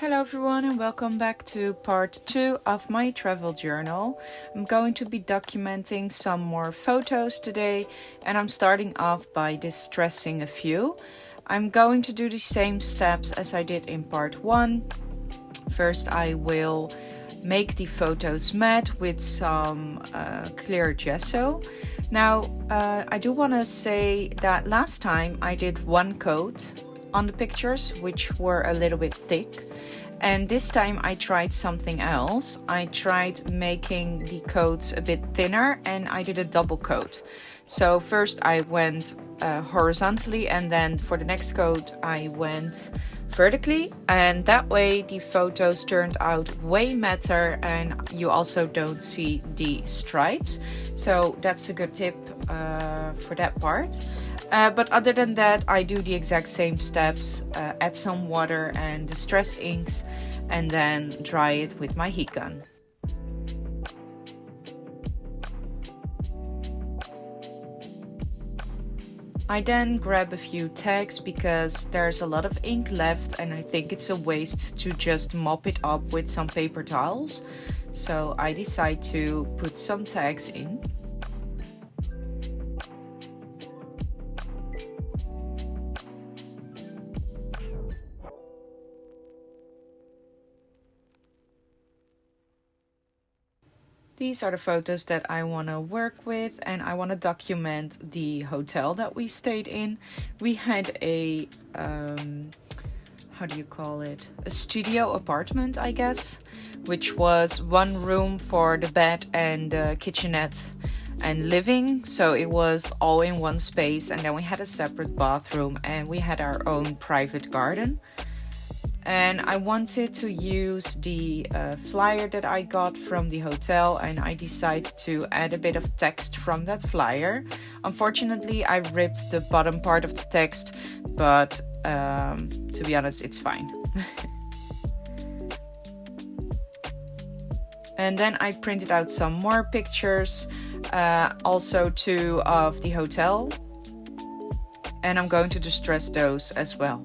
Hello everyone and welcome back to part 2 of my travel journal. I'm going to be documenting some more photos today and I'm starting off by distressing a few. I'm going to do the same steps as I did in part 1. First I will make the photos matte with some clear gesso. Now I do want to say that last time I did one coat on the pictures which were a little bit thick, and this time I tried something else. I tried making the coats a bit thinner and I did a double coat. So first I went horizontally and then for the next coat I went vertically, and that way the photos turned out way matter and you also don't see the stripes. So that's a good tip for that part. But other than that, I do the exact same steps, add some water and distress inks, and then dry it with my heat gun. I then grab a few tags because there's a lot of ink left and I think it's a waste to just mop it up with some paper towels. So I decide to put some tags in. These are the photos that I want to work with, and I want to document the hotel that we stayed in. We had a, how do you call it? A studio apartment, I guess, which was one room for the bed and the kitchenette and living. So it was all in one space, and then we had a separate bathroom and we had our own private garden. And I wanted to use the flyer that I got from the hotel, and I decided to add a bit of text from that flyer. Unfortunately, I ripped the bottom part of the text, but to be honest, it's fine. And then I printed out some more pictures, also two of the hotel, and I'm going to distress those as well.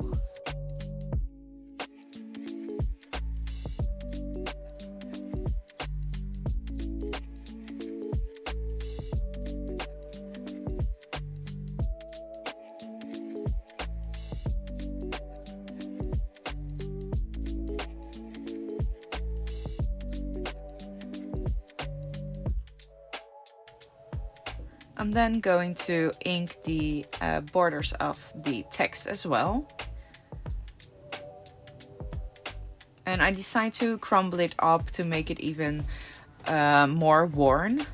I'm then going to ink the borders of the text as well. And I decide to crumble it up to make it even more worn.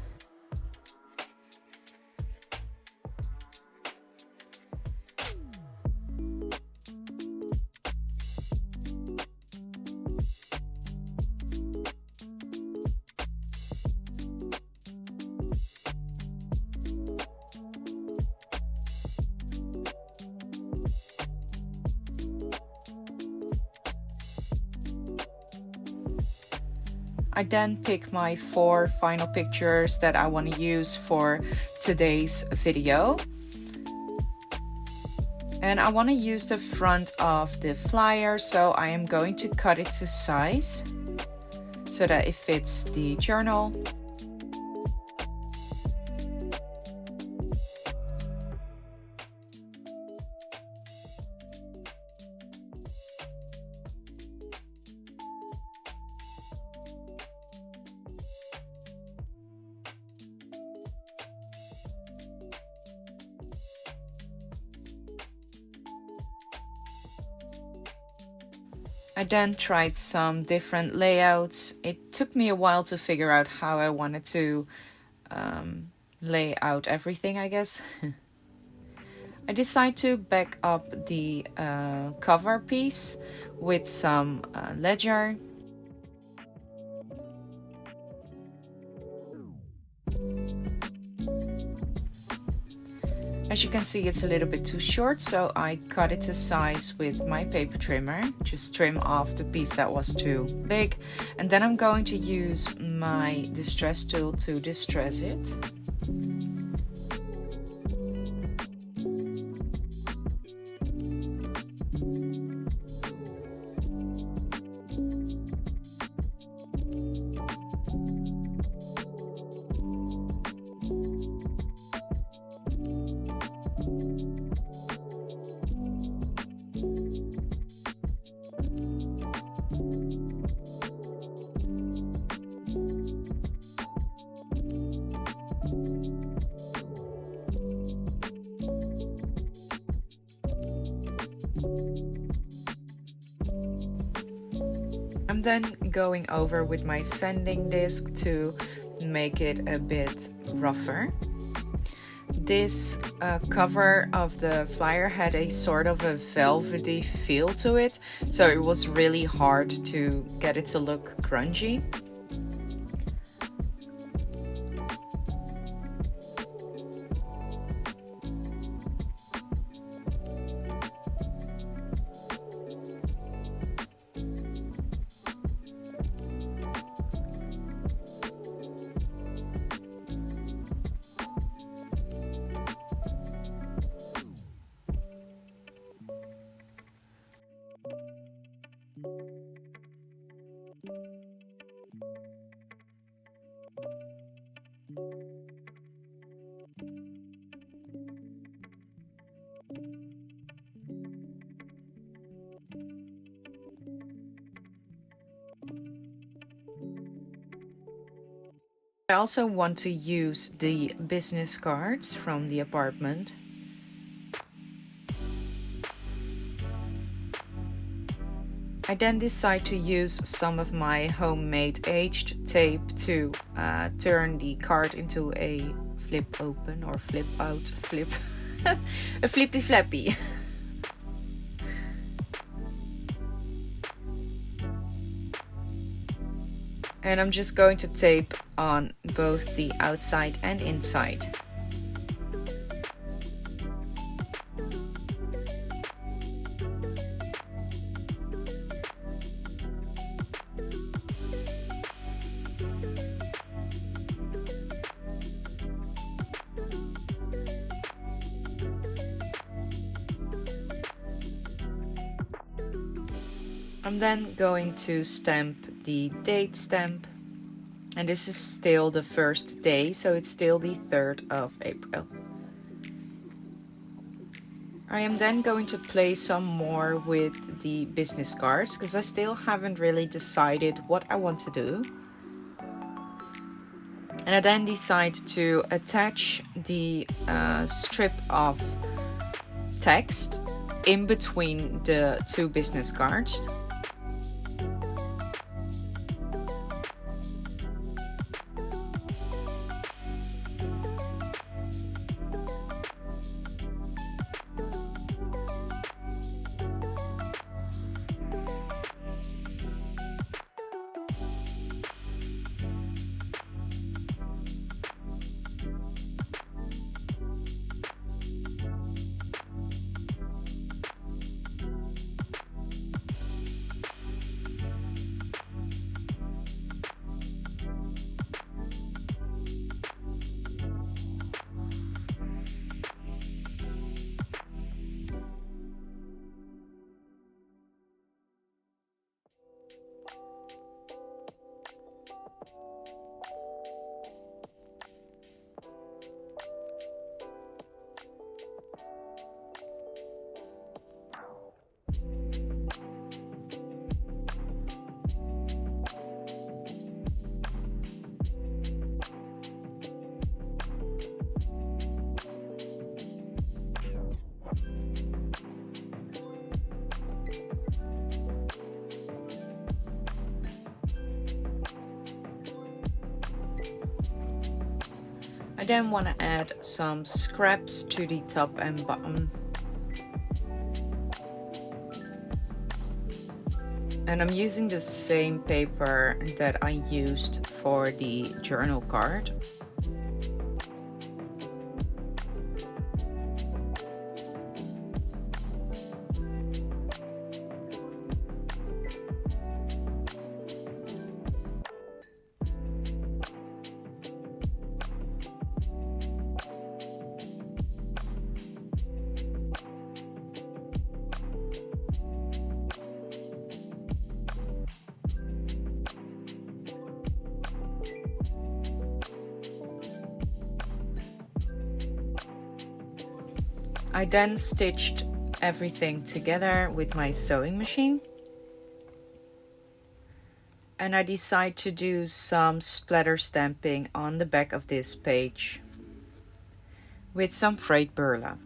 I then pick my 4 final pictures that I want to use for today's video. And I want to use the front of the flyer, so I am going to cut it to size so that it fits the journal. I then tried some different layouts. It took me a while to figure out how I wanted to lay out everything, I guess. I decided to back up the cover piece with some ledger. As you can see, it's a little bit too short, so I cut it to size with my paper trimmer. Just trim off the piece that was too big. And then I'm going to use my distress tool to distress it. I'm then going over with my sanding disc to make it a bit rougher. This cover of the flyer had a sort of a velvety feel to it, so it was really hard to get it to look grungy. I also want to use the business cards from the apartment. I then decide to use some of my homemade aged tape to turn the card into a flip open or flip out flip a flippy flappy. And I'm just going to tape on both the outside and inside. I'm then going to stamp the date stamp, and this is still the first day, so it's still the 3rd of April. I am then going to play some more with the business cards because I still haven't really decided what I want to do. And I then decide to attach the strip of text in between the two business cards. I then want to add some scraps to the top and bottom. And I'm using the same paper that I used for the journal card. I then stitched everything together with my sewing machine. And I decide to do some splatter stamping on the back of this page with some frayed burlap.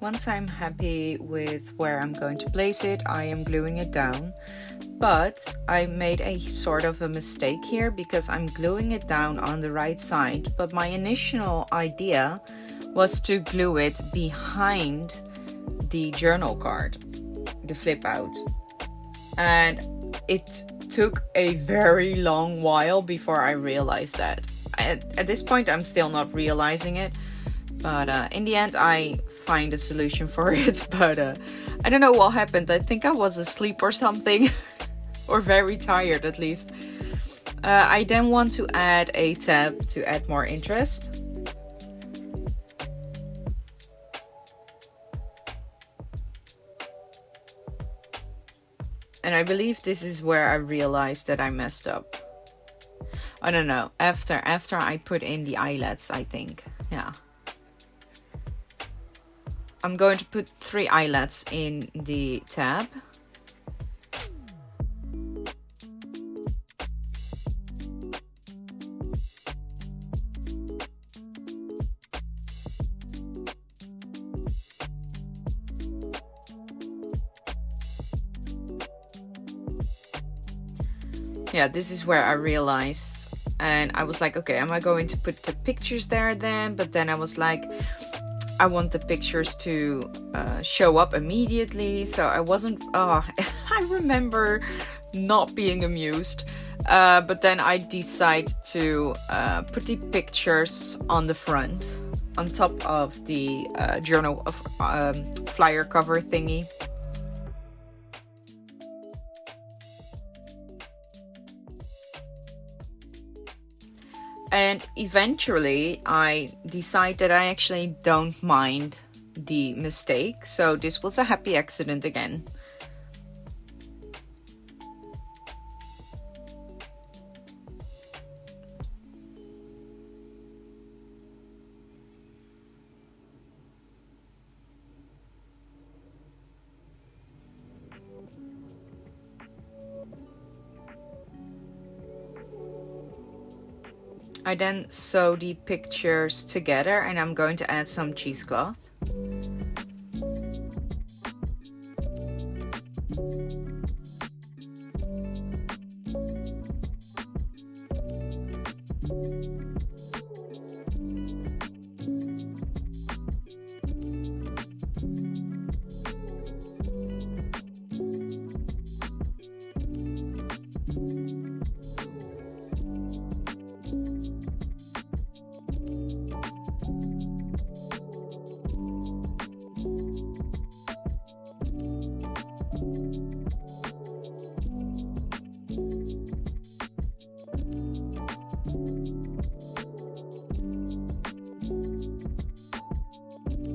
once I'm happy with where I'm going to place it, I am gluing it down. But I made a sort of a mistake here because I'm gluing it down on the right side. But my initial idea was to glue it behind the journal card, the flip out. And it took a very long while before I realized that. At this point, I'm still not realizing it. But in the end, I find a solution for it. But I don't know what happened. I think I was asleep or something. Or very tired at least. I then want to add a tab to add more interest. And I believe this is where I realized that I messed up. I don't know. After I put in the eyelets, I think. Yeah. I'm going to put 3 eyelets in the tab. Yeah, this is where I realized, and I was like, okay, am I going to put the pictures there then? But then I was like, I want the pictures to show up immediately. So I wasn't, I remember not being amused. But then I decided to put the pictures on the front, on top of the journal of flyer cover thingy. And eventually I decided that I actually don't mind the mistake. So this was a happy accident again. I then sew the pictures together and I'm going to add some cheesecloth.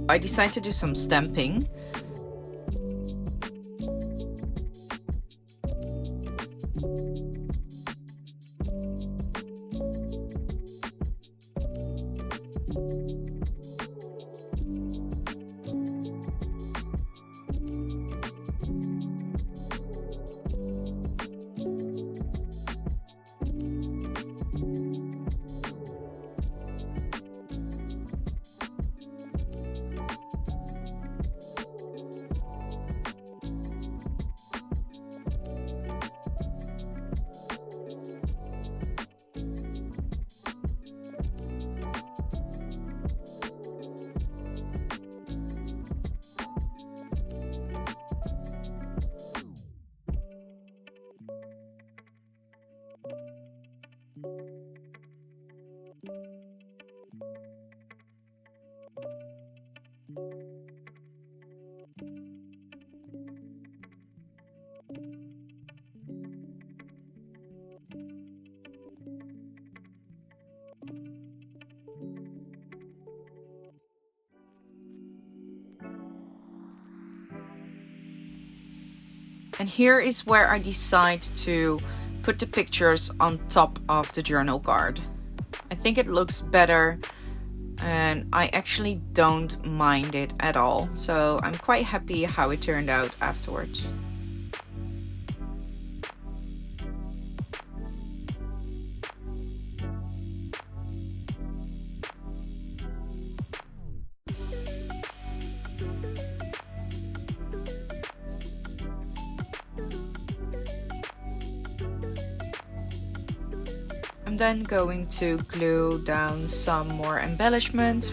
I decided to do some stamping. And here is where I decide to put the pictures on top of the journal card. I think it looks better and I actually don't mind it at all. So I'm quite happy how it turned out afterwards. I'm then going to glue down some more embellishments.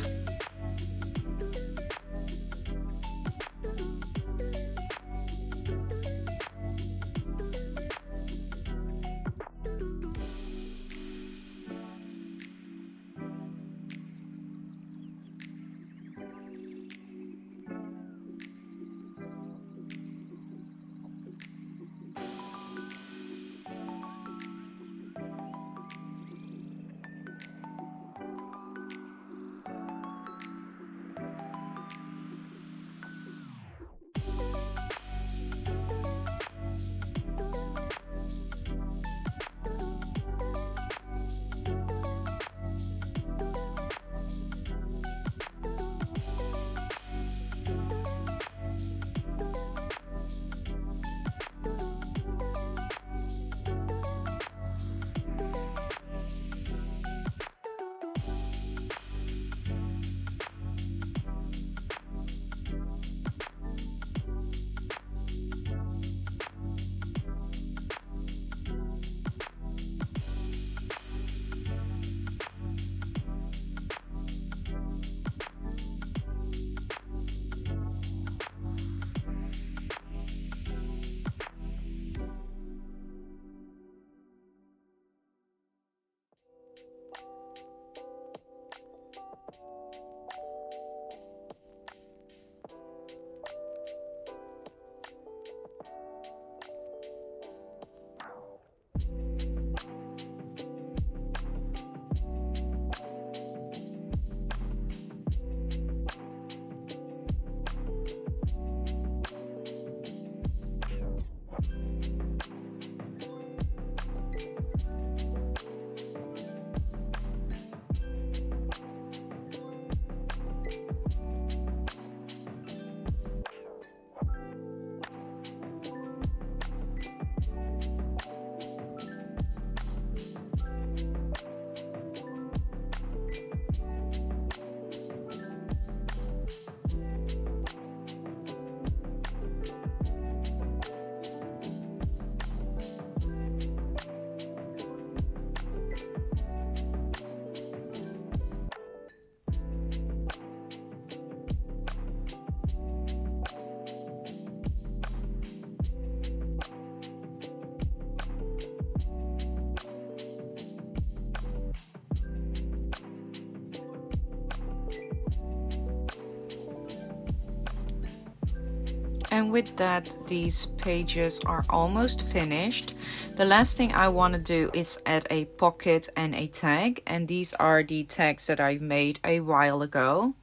And with that, these pages are almost finished. The last thing I want to do is add a pocket and a tag. And these are the tags that I made a while ago.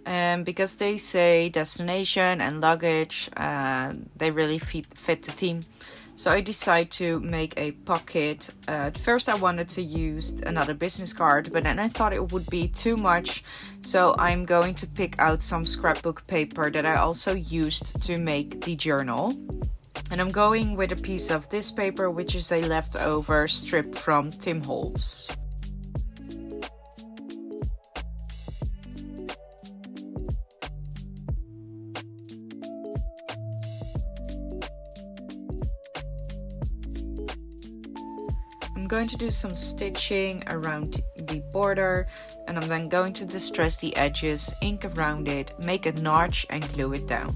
And because they say destination and luggage, they really fit the theme. So I decided to make a pocket. At first I wanted to use another business card, but then I thought it would be too much. So I'm going to pick out some scrapbook paper that I also used to make the journal. And I'm going with a piece of this paper, which is a leftover strip from Tim Holtz. I'm going to do some stitching around the border, and I'm then going to distress the edges, ink around it, make a notch and glue it down.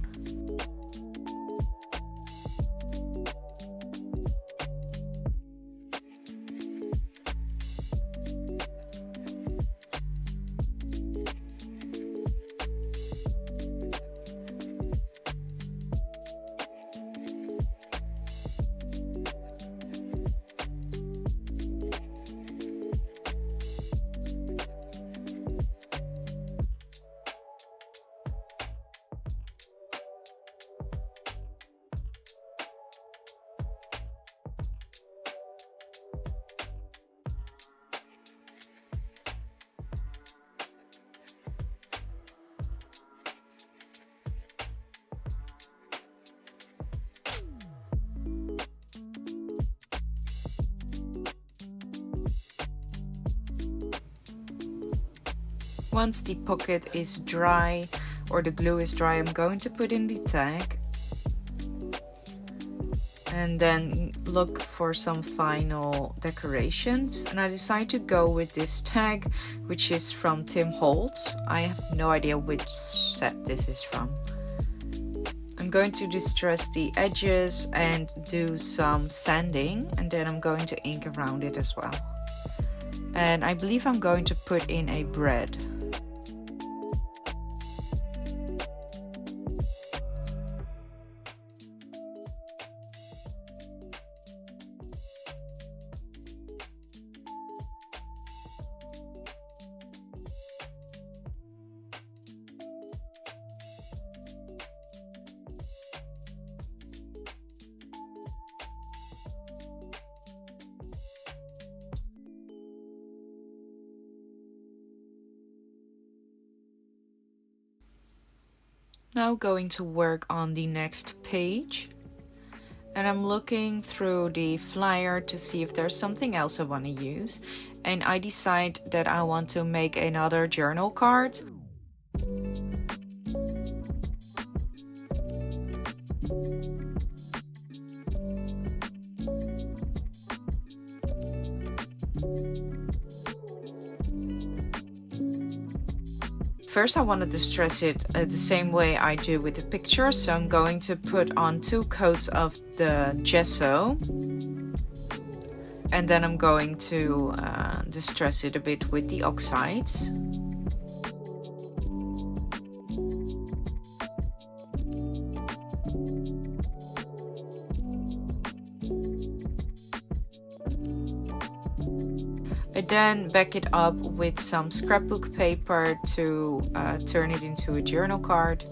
Once the pocket is dry, or the glue is dry, I'm going to put in the tag. and then look for some final decorations, and I decided to go with this tag, which is from Tim Holtz. I have no idea which set this is from. I'm going to distress the edges and do some sanding, and then I'm going to ink around it as well. And I believe I'm going to put in a bread. Now going to work on the next page, and I'm looking through the flyer to see if there's something else I want to use, and I decide that I want to make another journal card. First, I want to distress it the same way I do with the picture, so I'm going to put on 2 coats of the gesso, and then I'm going to distress it a bit with the oxides. I then back it up with some scrapbook paper to turn it into a journal card.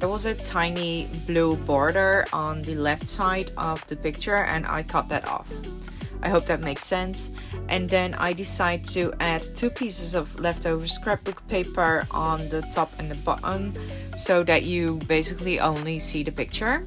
There was a tiny blue border on the left side of the picture and I cut that off. I hope that makes sense. And then I decide to add 2 pieces of leftover scrapbook paper on the top and the bottom so that you basically only see the picture.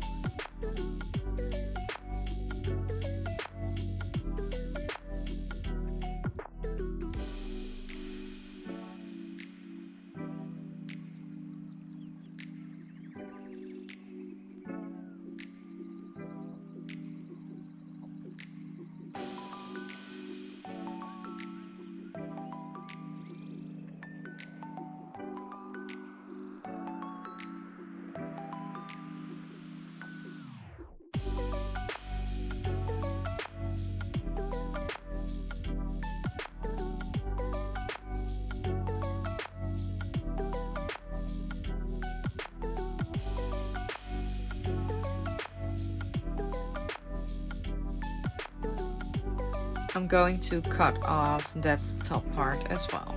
I'm going to cut off that top part as well.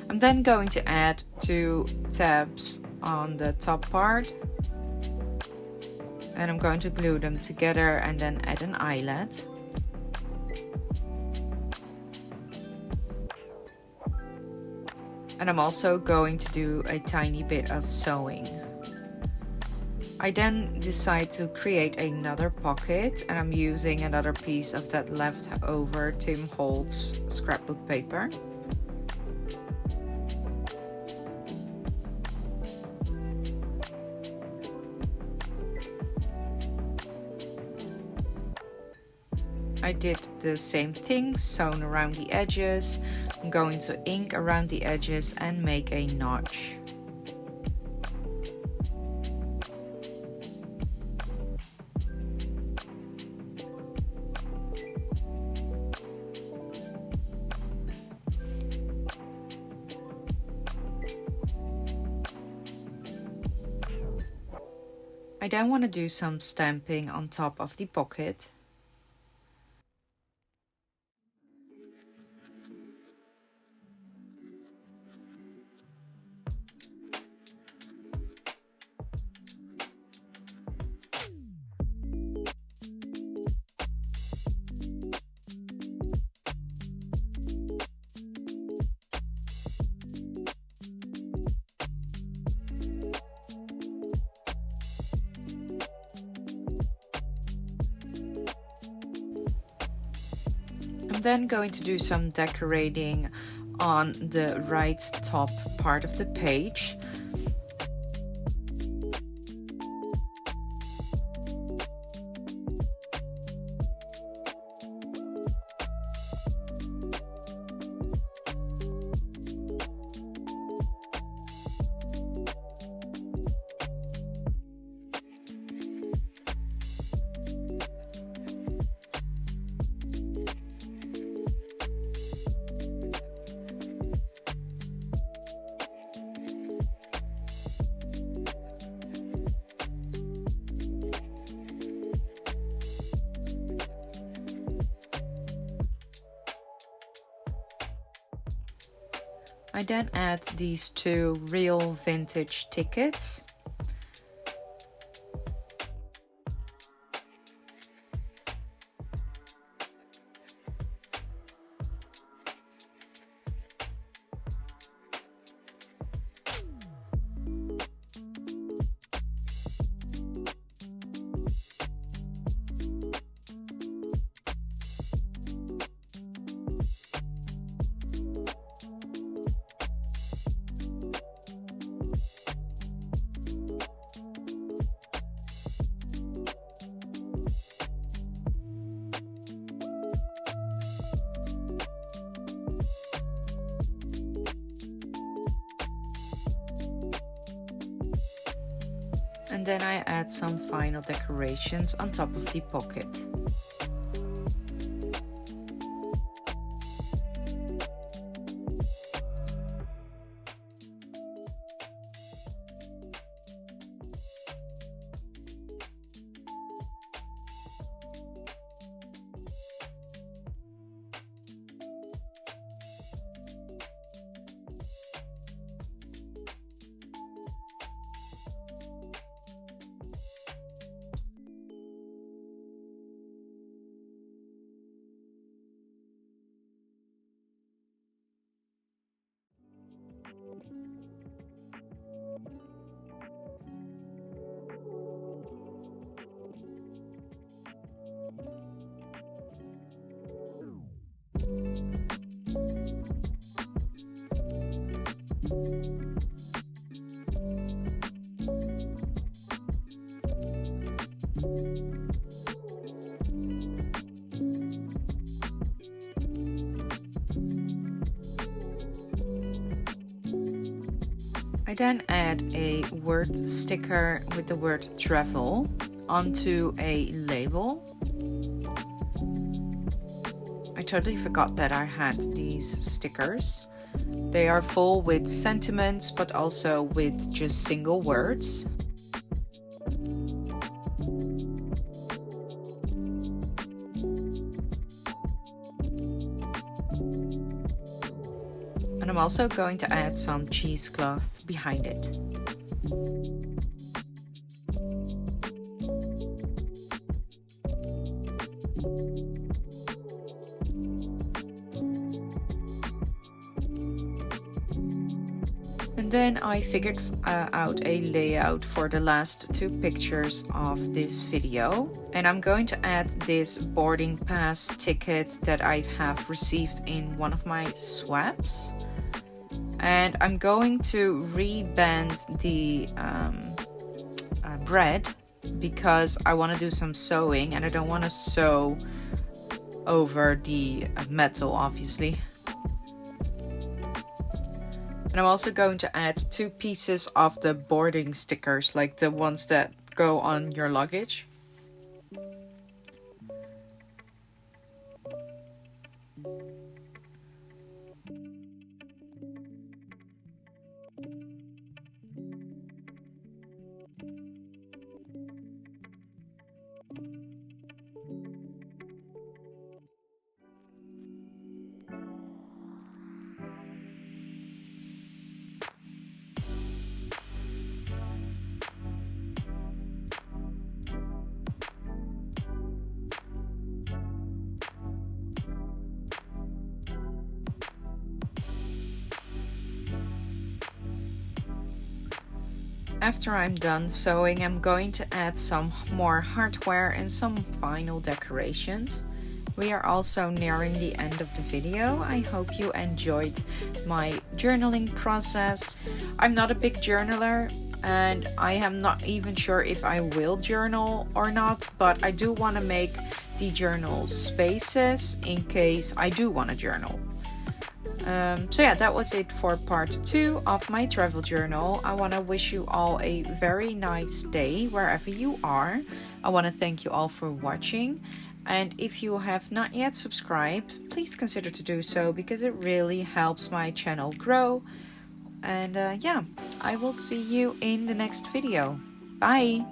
I'm then going to add 2 tabs on the top part, and I'm going to glue them together and then add an eyelet. And I'm also going to do a tiny bit of sewing. I then decide to create another pocket, and I'm using another piece of that leftover Tim Holtz scrapbook paper. I did the same thing, sewn around the edges. I'm going to ink around the edges and make a notch. I then want to do some stamping on top of the pocket. I'm then going to do some decorating on the right top part of the page. I then add these 2 real vintage tickets. And then I add some final decorations on top of the pocket. I then add a word sticker with the word travel onto a label. I totally forgot that I had these stickers. They are full with sentiments, but also with just single words. And I'm I'm also going to add some cheesecloth behind it. And then I figured out a layout for the last two pictures of this video. And I'm going to add this boarding pass ticket that I have received in one of my swaps. And I'm going to reband the bread because I want to do some sewing and I don't want to sew over the metal, obviously. And I'm also going to add 2 pieces of the boarding stickers, like the ones that go on your luggage. After I'm done sewing, I'm going to add some more hardware and some final decorations. We are also nearing the end of the video. I hope you enjoyed my journaling process. I'm not a big journaler and I am not even sure if I will journal or not, but I do want to make the journal spaces in case I do want to journal. So yeah, that was it for part 2 of my travel journal. I want to wish you all a very nice day wherever you are. I want to thank you all for watching. And if you have not yet subscribed, please consider to do so because it really helps my channel grow. And yeah, I will see you in the next video. Bye!